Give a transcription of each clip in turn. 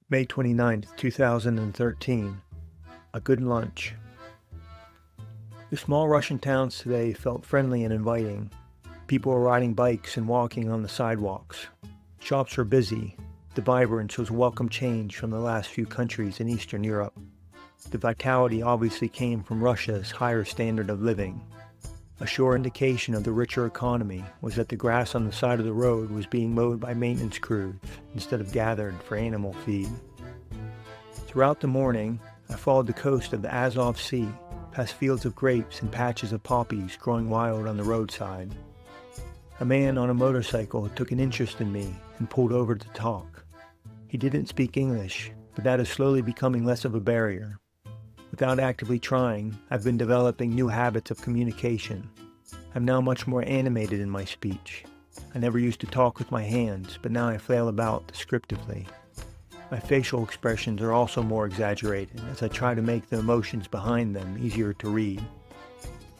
May 29th, 2013. A good lunch. The small Russian towns today felt friendly and inviting. People were riding bikes and walking on the sidewalks. Shops were busy. The vibrance was a welcome change from the last few countries in Eastern Europe. The vitality obviously came from Russia's higher standard of living. A sure indication of the richer economy was that the grass on the side of the road was being mowed by maintenance crews instead of gathered for animal feed. Throughout the morning, I followed the coast of the Azov Sea, past fields of grapes and patches of poppies growing wild on the roadside. A man on a motorcycle took an interest in me and pulled over to talk. He didn't speak English, but that is slowly becoming less of a barrier. Without actively trying, I've been developing new habits of communication. I'm now much more animated in my speech. I never used to talk with my hands, but now I flail about descriptively. My facial expressions are also more exaggerated as I try to make the emotions behind them easier to read.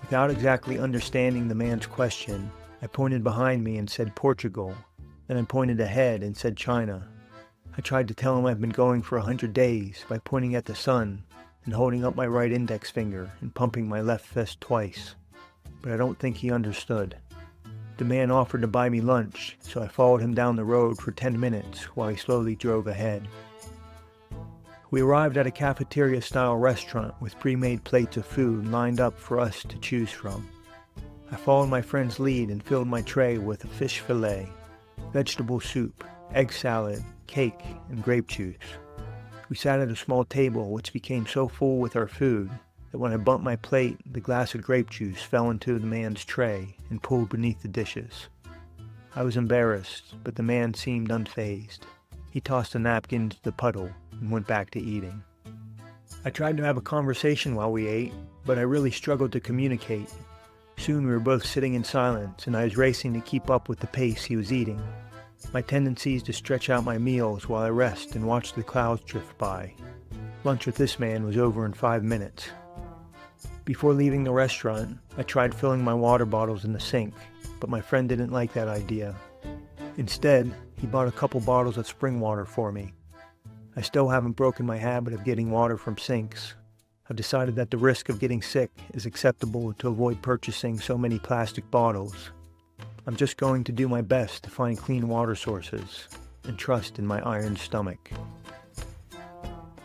Without exactly understanding the man's question, I pointed behind me and said Portugal. Then I pointed ahead and said China. I tried to tell him I've been going for 100 days by pointing at the sun and holding up my right index finger and pumping my left fist twice. But I don't think he understood. The man offered to buy me lunch, so I followed him down the road for 10 minutes while he slowly drove ahead. We arrived at a cafeteria-style restaurant with pre-made plates of food lined up for us to choose from. I followed my friend's lead and filled my tray with a fish fillet, vegetable soup, egg salad, cake, and grape juice. We sat at a small table which became so full with our food that when I bumped my plate, the glass of grape juice fell into the man's tray and pooled beneath the dishes. I was embarrassed, but the man seemed unfazed. He tossed a napkin into the puddle and went back to eating. I tried to have a conversation while we ate, but I really struggled to communicate. Soon we were both sitting in silence, and I was racing to keep up with the pace he was eating. My tendency is to stretch out my meals while I rest and watch the clouds drift by. Lunch with this man was over in 5 minutes. Before leaving the restaurant, I tried filling my water bottles in the sink, but my friend didn't like that idea. Instead, he bought a couple bottles of spring water for me. I still haven't broken my habit of getting water from sinks. I've decided that the risk of getting sick is acceptable to avoid purchasing so many plastic bottles. I'm just going to do my best to find clean water sources and trust in my iron stomach.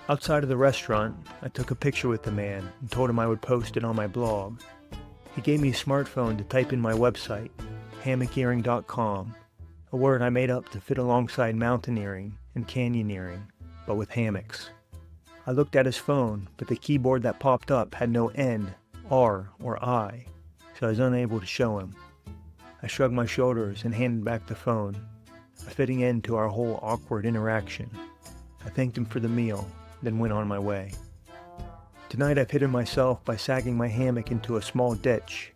Outside of the restaurant, I took a picture with the man and told him I would post it on my blog. He gave me a smartphone to type in my website, hammockeering.com, a word I made up to fit alongside mountaineering and canyoneering, but with hammocks. I looked at his phone, but the keyboard that popped up had no N, R, or I, so I was unable to show him. I shrugged my shoulders and handed back the phone, a fitting end to our whole awkward interaction. I thanked him for the meal, then went on my way. Tonight I've hidden myself by sagging my hammock into a small ditch.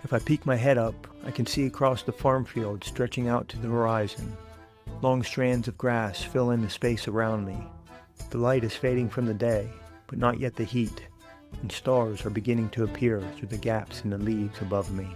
If I peek my head up, I can see across the farm field stretching out to the horizon. Long strands of grass fill in the space around me. The light is fading from the day, but not yet the heat, and stars are beginning to appear through the gaps in the leaves above me.